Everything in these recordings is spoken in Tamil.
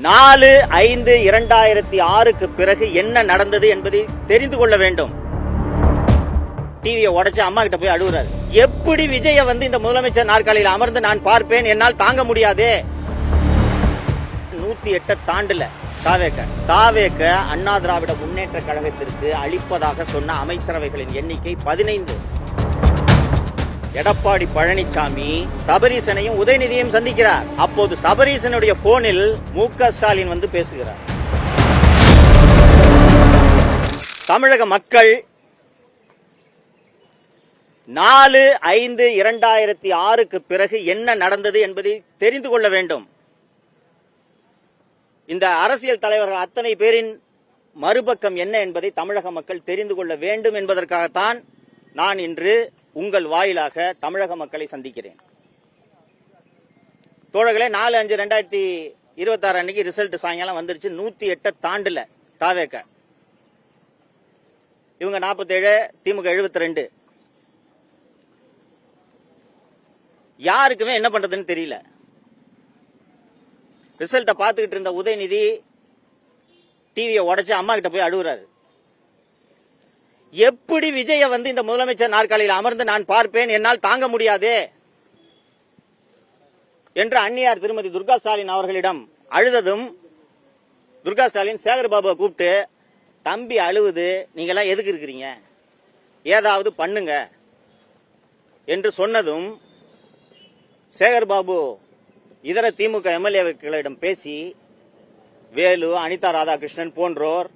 4/5/2006 பிறகு என்ன நடந்தது என்பதை தெரிந்து கொள்ள வேண்டும். டிவியை உடைச்சு அம்மா கிட்ட போய் அழுகுறாரு. எப்படி விஜய இந்த முதலமைச்சர் நாற்காலியில் அமர்ந்து நான் பார்ப்பேன், என்னால் தாங்க முடியாது. 108 தாண்டுல தாவேக அண்ணா திராவிட முன்னேற்ற கழகத்திற்கு அளிப்பதாக சொன்ன அமைச்சரவைகளின் எண்ணிக்கை 15. எடப்பாடி பழனிசாமி சபரீசனையும் உதயநிதியையும் சந்திக்கிறார். அப்போது சபரீசனுடைய போனில் மு.க. ஸ்டாலின் பேசுகிறார். தமிழக மக்கள் 4/5/2006 பிறகு என்ன நடந்தது என்பதை தெரிந்து கொள்ள வேண்டும். இந்த அரசியல் தலைவர்கள் அத்தனை பேரின் மறுபக்கம் என்ன என்பதை தமிழக மக்கள் தெரிந்து கொள்ள வேண்டும் என்பதற்காகத்தான் நான் இன்று உங்கள் வாயிலாக தமிழக மக்களை சந்திக்கிறேன். தோழர்களே, 4/5/2026 அன்னைக்கு ரிசல்ட் சாயங்காலம் வந்துருச்சு. 108 தாண்டுல தாவேக. இவங்க 47, திமுக 72. யாருக்குமே என்ன பண்றதுன்னு தெரியல. ரிசல்ட்ட பாத்துக்கிட்டு இருந்த உதயநிதி டிவியை உடைச்சு அம்மா கிட்ட போய் அழுகுறாரு. எப்படி விஜய இந்த முதலமைச்சர் நாற்காலியில் அமர்ந்து நான் பார்ப்பேன், என்னால் தாங்க முடியாது என்று அந்நியார் திருமதி துர்கா ஸ்டாலின் அவர்களிடம் அழுததும், துர்கா ஸ்டாலின் சேகர் பாபுவை கூப்பிட்டு, தம்பி அழுவுது, நீங்க எல்லாம் எதுக்கு இருக்கிறீங்க, ஏதாவது பண்ணுங்க என்று சொன்னதும், சேகர் பாபு இதர திமுக எம்எல்ஏக்களிடம் பேசி வேலு, அனிதா ராதாகிருஷ்ணன் போன்றோர்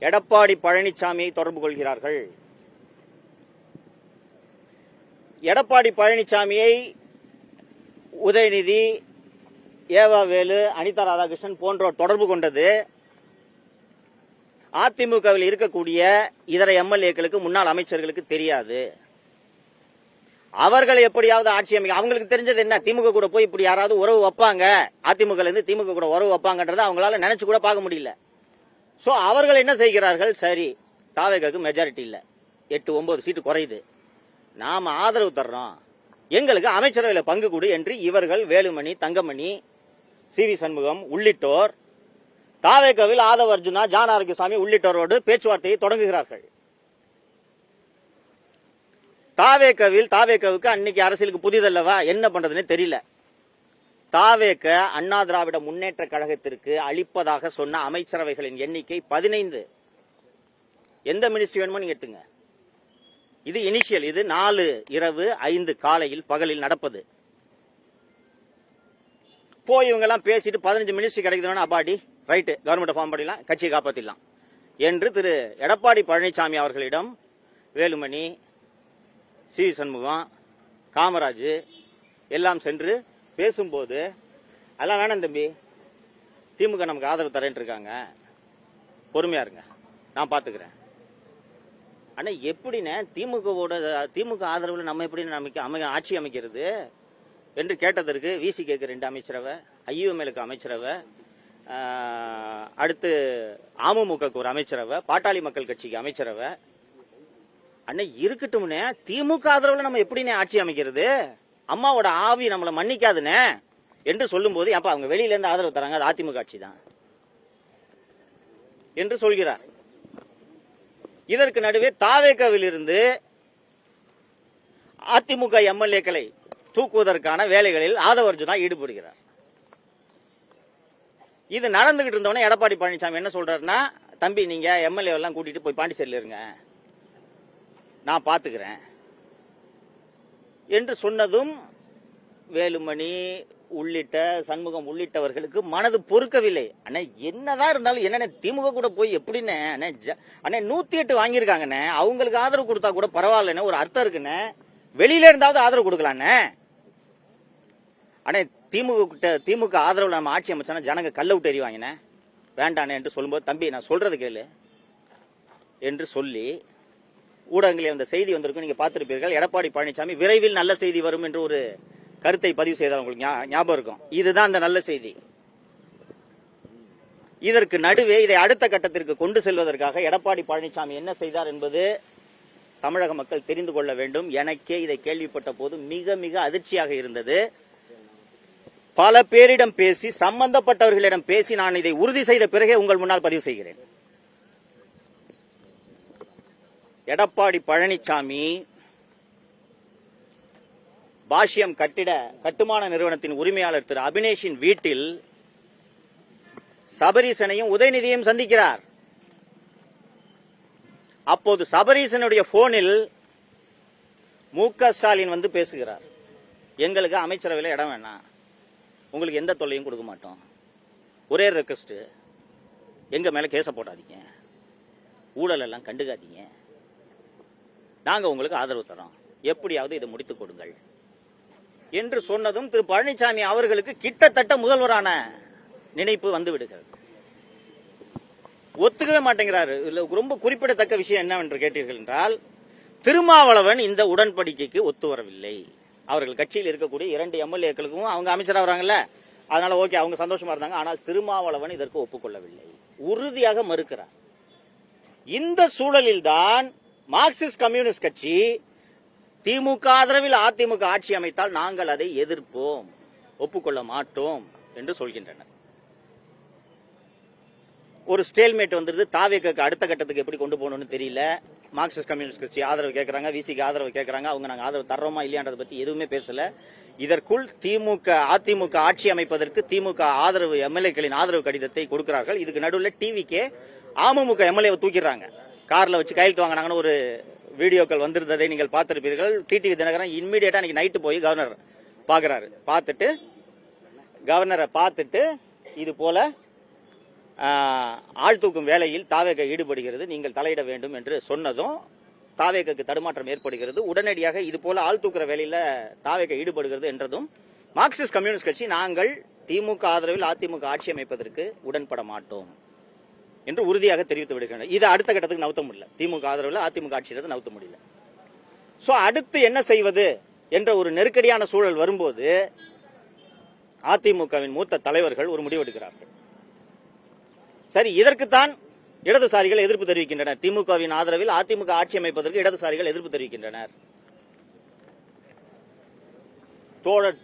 எடப்பாடி பழனிசாமியை தொடர்பு கொள்கிறார்கள். எடப்பாடி பழனிசாமியை உதயநிதி, ஏவா வேலு, அனிதா ராதாகிருஷ்ணன் போன்றோர் தொடர்பு கொண்டது அதிமுகவில் இருக்கக்கூடிய இதர எம்எல்ஏக்களுக்கு, முன்னாள் அமைச்சர்களுக்கு தெரியாது. அவர்கள் எப்படியாவது ஆட்சி அமைக்க, அவங்களுக்கு தெரிஞ்சது என்ன, திமுக கூட போய் இப்படி யாராவது உறவு வைப்பாங்க, அதிமுக இருந்து திமுக கூட உறவு வைப்பாங்கன்றதை அவங்களால நினைச்சு கூட பார்க்க முடியல. சோ அவர்கள் என்ன செய்கிறார்கள், சரி தாவேகாக்கு மெஜாரிட்டி இல்ல, 8-9 சீட்டு குறையுது, நாம ஆதரவு தர்றோம், எங்களுக்கு அமைச்சரவையில் பங்கு கொடு என்று இவர்கள் வேலுமணி, தங்கமணி, சி.வி. சண்முகம் உள்ளிட்டோர் தாவேகாவில் ஆதவ அர்ஜுனா, ஜான் ஆரோக்கியசாமி உள்ளிட்டோரோடு பேச்சுவார்த்தையை தொடங்குகிறார்கள். தாவேகாவுக்கு அன்னைக்கு அரசியலுக்கு புதிதல்லவா, என்ன பண்றதுன்னு தெரியல. தாவேக அண்ணா திராவிட முன்னேற்ற கழகத்திற்கு அளிப்பதாக சொன்ன அமைச்சரவைகளின் எண்ணிக்கை 15. எந்த மினிஸ்ட்ரி வேணுமோ நீங்க எடுத்துங்க. இது இனிஷியல். இது 4 இரவு 5 காலையில் பகலில் நடப்பது. போய் இவங்க எல்லாம் பேசிட்டு 15 மினிஸ்ட்ரி கிடைக்குதுன்னா அபாடி ரைட்டு, கவர்மெண்ட் ஃபார்ம் பண்ணிடலாம், கட்சியை காப்பாற்றிடலாம் என்று திரு எடப்பாடி பழனிசாமி அவர்களிடம் வேலுமணி, சி.வி. சண்முகம், காமராஜ் எல்லாம் சென்று பேசும்போது, அதெல்லாம் வேணாம் தம்பி, திமுக நமக்கு ஆதரவு தரேன்னு இருக்காங்க, பொறுமையா இருங்க, நான் பாத்துக்கிறேன். ஆனா எப்படின்னு திமுக ஆதரவுல நம்ம எப்படி ஆட்சி அமைக்கிறது என்று கேட்டதற்கு விசி கேக்கு 2 அமைச்சரவை, ஐயுஎம்எலுக்கு அமைச்சரவை, அடுத்து அமமுகக்கு ஒரு அமைச்சரவை, பாட்டாளி மக்கள் கட்சிக்கு அமைச்சரவை. அண்ணா இருக்கட்டும்னே, திமுக ஆதரவுல நம்ம எப்படின்னு ஆட்சி அமைக்கிறது, அம்மாவோட ஆவி நம்மளை மன்னிக்காதுன்னு என்று சொல்லும் போது, அப்ப அவங்க வெளியில இருந்து ஆதரவு தராங்க, அது அதிமுக ஆட்சி தான் என்று சொல்கிறார். இதற்கு நடுவே தாவேகாவில் இருந்து அதிமுக எம்எல்ஏக்களை தூக்குவதற்கான வேலைகளில் ஆதவ அர்ஜுனா ஈடுபடுகிறார். இது நடந்துகிட்டு இருந்தவனே எடப்பாடி பழனிசாமி என்ன சொல்றாருன்னா, தம்பி நீங்க எம்எல்ஏ எல்லாம் கூட்டிட்டு போய் பாண்டிச்சேரியில் இருங்க, நான் பாத்துக்கிறேன் என்று சொன்னதும், வேலுமணி உள்ளிட்ட சண்முகம் உள்ளிட்டவர்களுக்கு மனது பொறுக்கவில்லை. அண்ணா என்னதான் இருந்தாலும் என்ன திமுக கூட போய் எப்படின்னு, அண்ணா 108 வாங்கியிருக்காங்கண்ணே, அவங்களுக்கு ஆதரவு கொடுத்தா கூட பரவாயில்லன்னு ஒரு அர்த்தம் இருக்குன்னு, வெளியில இருந்தாவது ஆதரவு கொடுக்கலான்னு. அண்ணா திமுக ஆதரவு நம்ம ஆட்சி அமைச்சோன்னா ஜனங்க கல்ல விட்டு எறிவாங்கண்ணே, வேண்டானே என்று சொல்லும்போது, தம்பி நான் சொல்றது கேளு என்று சொல்லி, ஊடகங்களில் அந்த செய்தி வந்திருக்கும், நீங்க பார்த்திருப்பீர்கள். எடப்பாடி பழனிசாமி விரைவில் நல்ல செய்தி வரும் என்று ஒரு கருத்தை பதிவு செய்தார், உங்களுக்கு ஞாபகம் இருக்கும். இதுதான் அந்த நல்ல செய்தி. இதற்கு நடுவே இதை அடுத்த கட்டத்திற்கு கொண்டு செல்வதற்காக எடப்பாடி பழனிசாமி என்ன செய்தார் என்பது தமிழக மக்கள் தெரிந்து கொள்ள வேண்டும். எனக்கே இதை கேள்விப்பட்ட போது மிக மிக அதிர்ச்சியாக இருந்தது. பல பேரிடம் பேசி, சம்பந்தப்பட்டவர்களிடம் பேசி நான் இதை உறுதி செய்த பிறகே உங்கள் முன்னால் பதிவு செய்கிறேன். எடப்பாடி பழனிசாமி பாஷ்யம் கட்டுமான நிறுவனத்தின் உரிமையாளர் திரு அபினேஷின் வீட்டில் சபரீசனையும் உதயநிதியையும் சந்திக்கிறார். அப்போது சபரீசனுடைய போனில் மு.க. ஸ்டாலின் வந்து பேசுகிறார். எங்களுக்கு அமைச்சரவையில் இடம் வேணாம், உங்களுக்கு எந்த தொல்லையும் கொடுக்க மாட்டோம், ஒரே ரெக்வஸ்ட், எங்க மேல கேச போடாதீங்க, ஊழல் எல்லாம் கண்டுக்காதீங்க, நாங்க உங்களுக்கு ஆதரவு தரோம், எப்படியாவது இதை முடித்துக் கொடுங்கள் என்று சொன்னதும் திரு பழனிசாமி அவர்களுக்கு கிட்டத்தட்ட முதல்வரான நினைப்பு வந்து விடுகிறது. ஒத்துக்கவே மாட்டேங்கிறாரு. இதுல ரொம்ப குறிப்பிடத்தக்க விஷயம் என்னவென்று கேட்டீர்கள் என்றால், திருமாவளவன் இந்த உடன்படிக்கைக்கு ஒத்து வரவில்லை. அவர்கள் கட்சியில் இருக்கக்கூடிய 2 எம்எல்ஏக்களுக்கும் அவங்க அமைச்சரா வராங்கல்ல, அதனால ஓகே, அவங்க சந்தோஷமா இருந்தாங்க. ஆனால் திருமாவளவன் இதற்கு ஒப்புக்கொள்ளவில்லை, உறுதியாக மறுக்கிறார். இந்த சூழலில்தான் மார்க்சிஸ்ட் கம்யூனிஸ்ட் கட்சி திமுக ஆதரவில் அதிமுக ஆட்சி அமைத்தால் நாங்கள் அதை எதிர்ப்போம், ஒப்புக்கொள்ள மாட்டோம் என்று சொல்கின்றனர். ஒரு ஸ்டேல்மேட் வந்துருது. தாவேக்கு அடுத்த கட்டத்துக்கு எப்படி கொண்டு போகணும்னு தெரியல. மார்க்சிஸ்ட் கம்யூனிஸ்ட் கட்சி ஆதரவு கேட்கறாங்க, விசிக்கு ஆதரவு கேட்கறாங்க. அவங்க நாங்க ஆதரவு தர்றோமா இல்லையான்றதை பத்தி எதுவுமே பேசல. இதற்குள் அதிமுக ஆட்சி அமைப்பதற்கு திமுக ஆதரவு எம்எல்ஏக்களின் ஆதரவு கடிதத்தை கொடுக்கிறார்கள். இதுக்கு நடுவில் டிவிக்கே அமமுக எம்எல்ஏ தூக்கிடுறாங்க, கார்ல வச்சு கையெழுத்து வாங்கினாங்கன்னு ஒரு வீடியோக்கள் வந்திருந்ததை நீங்கள் பார்த்திருப்பீர்கள். டிடிவி தினகரன் இம்மிடியேட்டா அன்னைக்கு நைட்டு போய் கவர்னர் பாக்குறாரு. கவர்னரை பார்த்துட்டு இது போல ஆள் தூக்கும் வேலையில் தாவேக ஈடுபடுகிறது, நீங்கள் தலையிட வேண்டும் என்று சொன்னதும் தாவேக்கு தடுமாற்றம் ஏற்படுகிறது. உடனடியாக இது போல ஆள் தூக்குற வேலையில தாவேக ஈடுபடுகிறது என்றதும் மார்க்சிஸ்ட் கம்யூனிஸ்ட் கட்சி நாங்கள் திமுக ஆதரவில் அதிமுக ஆட்சி அமைப்பதற்கு உடன்பட மாட்டோம் என்று உறுதியாக தெரிவித்து விடுகின்றனர். இது அடுத்த கட்டத்துக்கு நவுத்த முடியல, திமுக ஆதரவில் அதிமுக ஆட்சியை நவுத்த முடியல. சோ அடுத்து என்ன செய்வது என்ற ஒரு நெருக்கடியான சூழல் வரும்போது அதிமுகவின் மூத்த தலைவர்கள் ஒரு முடிவெடுக்கிறார்கள். சரி, இதற்குத்தான் இடதுசாரிகள் எதிர்ப்பு தெரிவிக்கின்றனர். திமுகவின் ஆதரவில் அதிமுக ஆட்சி அமைப்பதற்கு இடதுசாரிகள் எதிர்ப்பு தெரிவிக்கின்றனர்.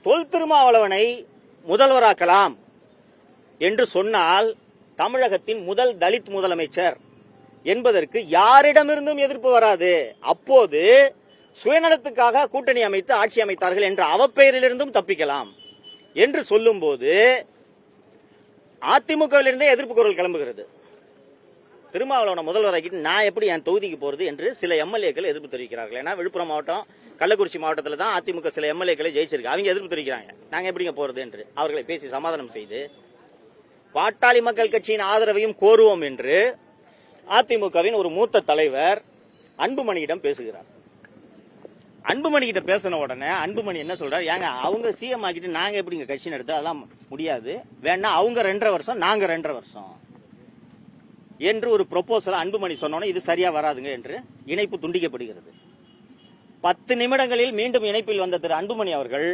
தொல் திருமாவளவனை முதல்வராக்கலாம் என்று சொன்னால் தமிழகத்தின் முதல் தலித் முதலமைச்சர் என்பதற்கு யாரிடமிருந்தும் எதிர்ப்பு வராது. அப்போது சுயநலத்துக்காக கூட்டணி அமைத்து ஆட்சி அமைத்தார்கள் என்ற அவப்பெயரிலிருந்தும் தப்பிக்கலாம் என்று சொல்லும் போது அதிமுகவிலிருந்தே எதிர்ப்பு குரல் கிளம்புகிறது. திருமாவளவனை முதல்வராக்கிட்டு நான் எப்படி என் தொகுதிக்கு போறது என்று சில எம்எல்ஏக்கள் எதிர்ப்பு தெரிவிக்கிறார்கள். ஏன்னா விழுப்புரம் மாவட்டம், கள்ளக்குறிச்சி மாவட்டத்தில் தான் அதிமுக சில எம்எல்ஏக்களை ஜெயிச்சிருக்கு. அவங்க எதிர்ப்பு தெரிவிக்கிறாங்க, நாங்க எப்படிங்க போறது என்று. அவர்களை பேசி சமாதானம் செய்து பாட்டாளி மக்கள் கட்சியின் ஆதரவையும் கோருவோம் என்று அதிமுகவின் ஒரு மூத்த தலைவர் அன்புமணியிடம் பேசுகிறார். அன்புமணி கிட்ட பேசின உடனே அன்புமணி என்ன சொல்றாரு, ஏங்க அவங்க சிஎம் ஆக்கிட்டு நாங்க எப்படிங்க கட்சி நடத்த, அதெல்லாம் முடியாது, வேணா அவங்க 2.5 வருஷம் நாங்க 2.5 வருஷம் என்று ஒரு ப்ரொபோசல் அன்புமணி சொன்னோன்னே இது சரியா வராதுங்க என்று இணைப்பு துண்டிக்கப்படுகிறது. 10 நிமிடங்களில் மீண்டும் இணைப்பில் வந்த திரு அன்புமணி அவர்கள்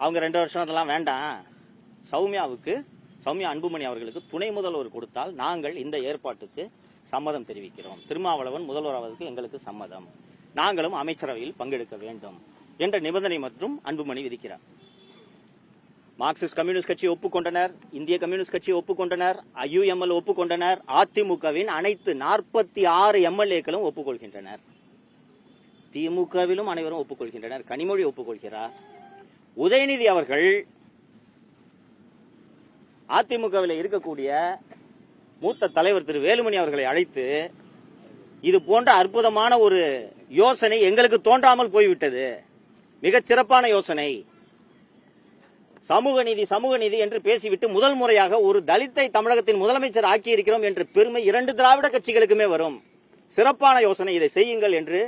அவங்க 2 வருஷம் அதெல்லாம் வேண்டாம், சௌமியா அன்புமணி அவர்களுக்கு துணை முதல்வர் கொடுத்தால் நாங்கள் இந்த ஏற்பாட்டுக்கு சம்மதம் தெரிவிக்கிறோம், திருமாவளவன் முதல்வராவதற்கு எங்களுக்கு சம்மதம், நாங்களும் அமைச்சரவையில் பங்கெடுக்க வேண்டும் என்ற நிபந்தனை மற்றும் அன்புமணி விதிக்கிறார். மார்க்சிஸ்ட் கம்யூனிஸ்ட் கட்சி ஒப்புக்கொண்டனர், இந்திய கம்யூனிஸ்ட் கட்சி ஒப்புக்கொண்டனர், யுஎம்எல் ஒப்புக்கொண்டனர், அதிமுகவின் அனைத்து 46 எம்எல்ஏக்களும் ஒப்புக்கொள்கின்றனர், திமுகவிலும் அனைவரும் ஒப்புக்கொள்கின்றனர், கனிமொழி ஒப்புக்கொள்கிறார். உதயநிதி அவர்கள் அதிமுகவில் இருக்கக்கூடிய மூத்த தலைவர் திரு வேலுமணி அவர்களை அழைத்து இது போன்ற அற்புதமான ஒரு யோசனை எங்களுக்கு தோன்றாமல் போய்விட்டது, மிகச் சிறப்பான யோசனை, சமூக நீதி என்று பேசிவிட்டு முதல் முறையாக ஒரு தலித்தை தமிழகத்தின் முதலமைச்சர் ஆக்கியிருக்கிறோம் என்ற பெருமை 2 திராவிட கட்சிகளுக்குமே வரும், சிறப்பான யோசனை, இதை செய்யுங்கள் என்று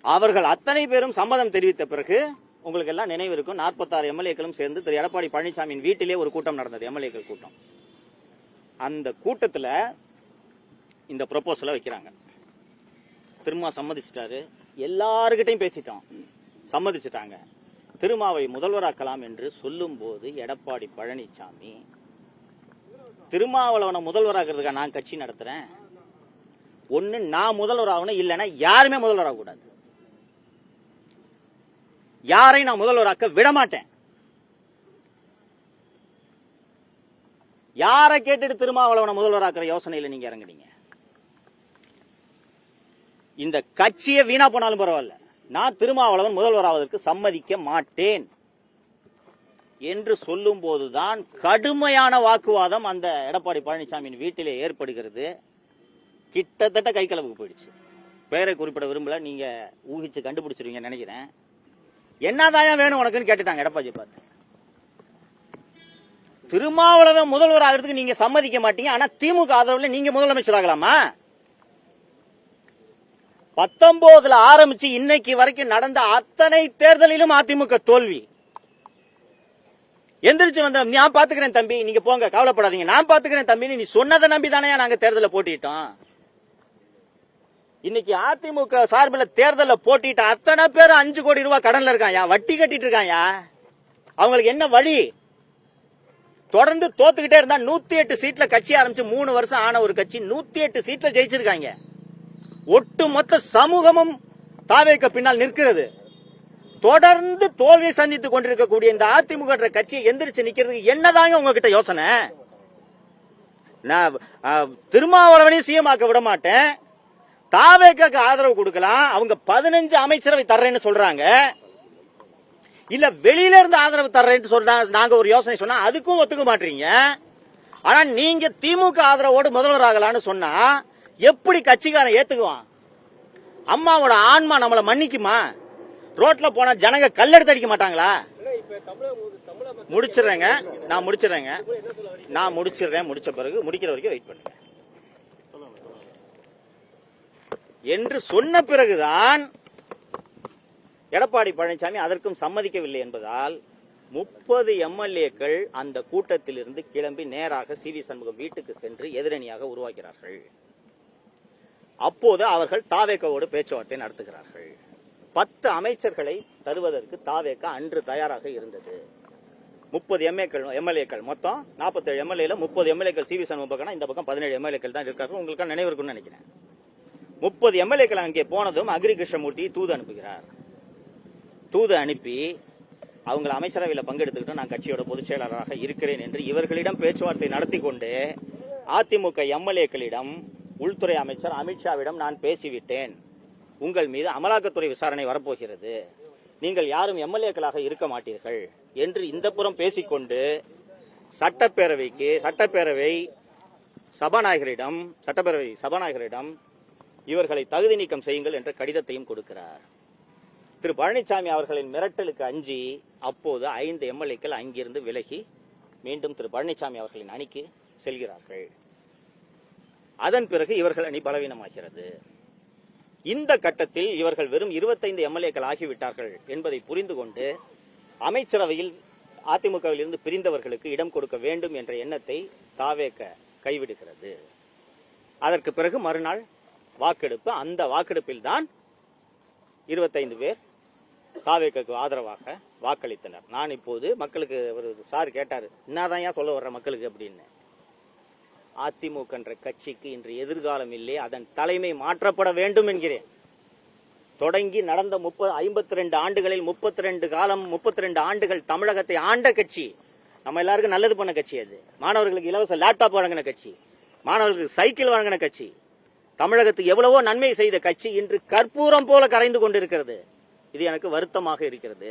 அவர்கள் அத்தனை பேரும் சம்மதம் தெரிவித்த பிறகு உங்களுக்கு எல்லாம் நினைவு இருக்கும், 46 எம்எல்ஏக்களும் சேர்ந்து திரு எடப்பாடி பழனிசாமியின் வீட்டிலே ஒரு கூட்டம் நடந்தது, எம்எல்ஏக்கள் கூட்டம். அந்த கூட்டத்தில் இந்த ப்ரொபோசலை வைக்கிறாங்க. திருமா சம்மதிச்சிட்டாரு, எல்லாருக்கிட்டையும் பேசிட்டோம், சம்மதிச்சிட்டாங்க, திருமாவை முதல்வராக்கலாம் என்று சொல்லும் போது எடப்பாடி பழனிசாமி திருமாவளவனை முதல்வராக்கிறதுக்காக நான் கட்சி நடத்துறேன், ஒன்னு நான் முதல்வராகணும், இல்லைன்னா யாருமே முதல்வராக கூடாது, யாரை நான் முதல்வராக்க விட மாட்டேன் யாரை கேட்டுட்டு திருமாவளவனை முதல்வராக்குற யோசனையில நீங்க இறங்குனீங்க? இந்த கட்சியை வீணா போனாலும் பரவாயில்ல, நான் திருமாவளவன் முதல்வராவதற்கு சம்மதிக்க மாட்டேன் என்று சொல்லும் போதுதான் கடுமையான வாக்குவாதம் அந்த எடப்பாடி பழனிசாமியின் வீட்டிலே ஏற்படுகிறது. கிட்டத்தட்ட கை கலப்புக்கு போயிடுச்சு. பேரை குறிப்பிட விரும்பல, நீங்க ஊகிச்சு கண்டுபிடிச்சிருவீங்க நினைக்கிறேன். என்னதாயா வேணும் உனக்குன்னு கேட்டுட்டாங்க எடப்பாடி பார்த்து. திருமாவளவன் முதல்வர் ஆகிறதுக்கு நீங்க சம்மதிக்க மாட்டீங்க, ஆனா திமுக ஆதரவுல நீங்க முதலமைச்சர் ஆகலாமா? 19 ஆரம்பிச்சு இன்னைக்கு வரைக்கும் நடந்த அத்தனை தேர்தலிலும் அதிமுக தோல்வி. எந்திரிச்சு வந்த நான் பாத்துக்கிறேன் தம்பி, நீங்க போங்க கவலைப்படாதீங்க, நான் பாத்துக்கிறேன் தம்பி, நீ சொன்னதை நம்பி தானே நாங்க தேர்தலில் போட்டிட்டோம். இன்னைக்கு அதிமுக சார்பில் தேர்தலில் போட்டிட்ட அத்தனை பேர் 5 கோடி ரூபாய் கடன்ல இருக்காயா, வட்டி கட்டிட்டு இருக்காயா. அவங்களுக்கு என்ன வழி? தொடர்ந்து தோத்துக்கிட்டே இருந்தா 108 சீட்ல கட்சி ஆரம்பிச்சு 3 வருஷம் ஆன ஒரு கட்சி 108 சீட்ல ஜெயிச்சிருக்காங்க. ஒட்டுமொத்த சமூகமும் தாவேக்கு பின்னால் நிற்கிறது. தொடர்ந்து தோல்வியை சந்தித்துக் கொண்டிருக்கக்கூடிய இந்த அதிமுக கட்சியை எந்திரிச்சு நிக்கிறதுக்கு என்னதாங்க உங்ககிட்ட யோசனை? நான் திருமாவளவனையும் சிஎம் ஆக்க விட மாட்டேன், தாவேக்கு ஆதரவு கொடுக்கலாம், அவங்க 15 அமைச்சரவை தர்றேன்னு சொல்றாங்க, இல்ல வெளியில இருந்து ஆதரவு தர்றேன்னு சொல்றாங்க. நாங்க ஒரு யோசனை சொன்னா அதுக்கும் ஒத்துக்க மாட்டீங்க. ஆனா நீங்க திமுக ஆதரவோடு முதல்வர் ஆகலான்னு சொன்னா எப்படி கட்சிக்காரன் ஏத்துக்குவான்? அம்மாவோட ஆன்மா நம்மள மன்னிக்குமா? ரோட்ல போனா ஜனங்க கல்லெடுத்து அடிக்க மாட்டாங்களா? முடிச்சிடுறேங்க, நான் முடிச்சிடுறேன், முடிச்ச பிறகு முடிக்கிற வரைக்கும் வெயிட் பண்ணுங்க என்று சொன்ன பிறகுதான் எடப்பாடி பழனிசாமி அதற்கும் சம்மதிக்கவில்லை என்பதால் 30 எம்எல்ஏக்கள் அந்த கூட்டத்தில் இருந்து கிளம்பி நேராக சி.வி. சண்முகம் வீட்டுக்கு சென்று எதிரணியாக உருவாக்கிறார்கள். அப்போது அவர்கள் தாவேக்காவோடு பேச்சுவார்த்தை நடத்துகிறார்கள். 10 அமைச்சர்களை தருவதற்கு தாவேக்கா அன்று தயாராக இருந்தது. 30 எம்எல்ஏக்கள் மொத்தம் 47 எம்எல்ஏல 30 எம்எல்ஏக்கள் சி.வி. சண்முகம் பக்கம், இந்த பக்கம் 17 எம்எல்ஏக்கள் தான் இருக்கார்கள். உங்களுக்கு நினைவு இருக்குன்னு நினைக்கிறேன். 30 எம்எல்ஏக்கள் அங்கே போனதும் அக்ரி கிருஷ்ணமூர்த்தி தூது அனுப்புகிறார். தூது அனுப்பி அவங்களை அமைச்சரவையில் பங்கெடுத்துக்கிட்டு நான் கட்சியோட பொதுச் செயலாளராக இருக்கிறேன் என்று இவர்களிடம் பேச்சுவார்த்தை நடத்தி கொண்டு அதிமுக எம்எல்ஏக்களிடம் உள்துறை அமைச்சர் அமித்ஷாவிடம் நான் பேசிவிட்டேன், உங்கள் மீது அமலாக்கத்துறை விசாரணை வரப்போகிறது, நீங்கள் யாரும் எம்எல்ஏக்களாக இருக்க மாட்டீர்கள் என்று இந்த புறம் பேசிக்கொண்டு சட்டப்பேரவை சபாநாயகரிடம் இவர்களை தகுதி நீக்கம் செய்யுங்கள் என்ற கடிதத்தையும் கொடுக்கிறார். திரு பழனிசாமி அவர்களின் மிரட்டலுக்கு அஞ்சி அப்போது 5 எம்எல்ஏக்கள் அங்கிருந்து விலகி மீண்டும் திரு பழனிசாமி அவர்களின் அணிக்கு செல்கிறார்கள். அதன் பிறகு இவர்கள் அணி பலவீனமாகிறது. இந்த கட்டத்தில் இவர்கள் வெறும் 25 எம்எல்ஏக்கள் ஆகிவிட்டார்கள் என்பதை புரிந்து கொண்டு அமைச்சரவையில் அதிமுகவில் இருந்து பிரிந்தவர்களுக்கு இடம் கொடுக்க வேண்டும் என்ற எண்ணத்தை தாவேக கைவிடுகிறது. அதற்கு பிறகு மறுநாள் வாக்கெடுப்பு. அந்த வாக்கெடுப்பில் தான் 25 பேர் தாவேக்கு ஆதரவாக வாக்களித்தனர். நான் இப்போது மக்களுக்கு ஒரு சார் கேட்டாரு, என்னதான் ஏன் சொல்ல வர்ற மக்களுக்கு அப்படின்னு. அதிமுக என்ற கட்சிக்கு இன்று எதிர்காலம் இல்லை, அதன் தலைமை மாற்றப்பட வேண்டும் என்கிறேன். தொடங்கி நடந்த 52 ஆண்டுகளில் 32 ஆண்டுகள் தமிழகத்தை ஆண்ட கட்சி, நம்ம எல்லாருக்கும் நல்லது பண்ண கட்சி, அது மாணவர்களுக்கு இலவச லேப்டாப் வழங்கின கட்சி, மாணவர்களுக்கு சைக்கிள் வழங்கின கட்சி, தமிழகத்துக்கு எவ்வளவோ நன்மை செய்த கட்சி இன்று கற்பூரம் போல கரைந்து கொண்டிருக்கிறது. இது எனக்கு வருத்தமாக இருக்கிறது.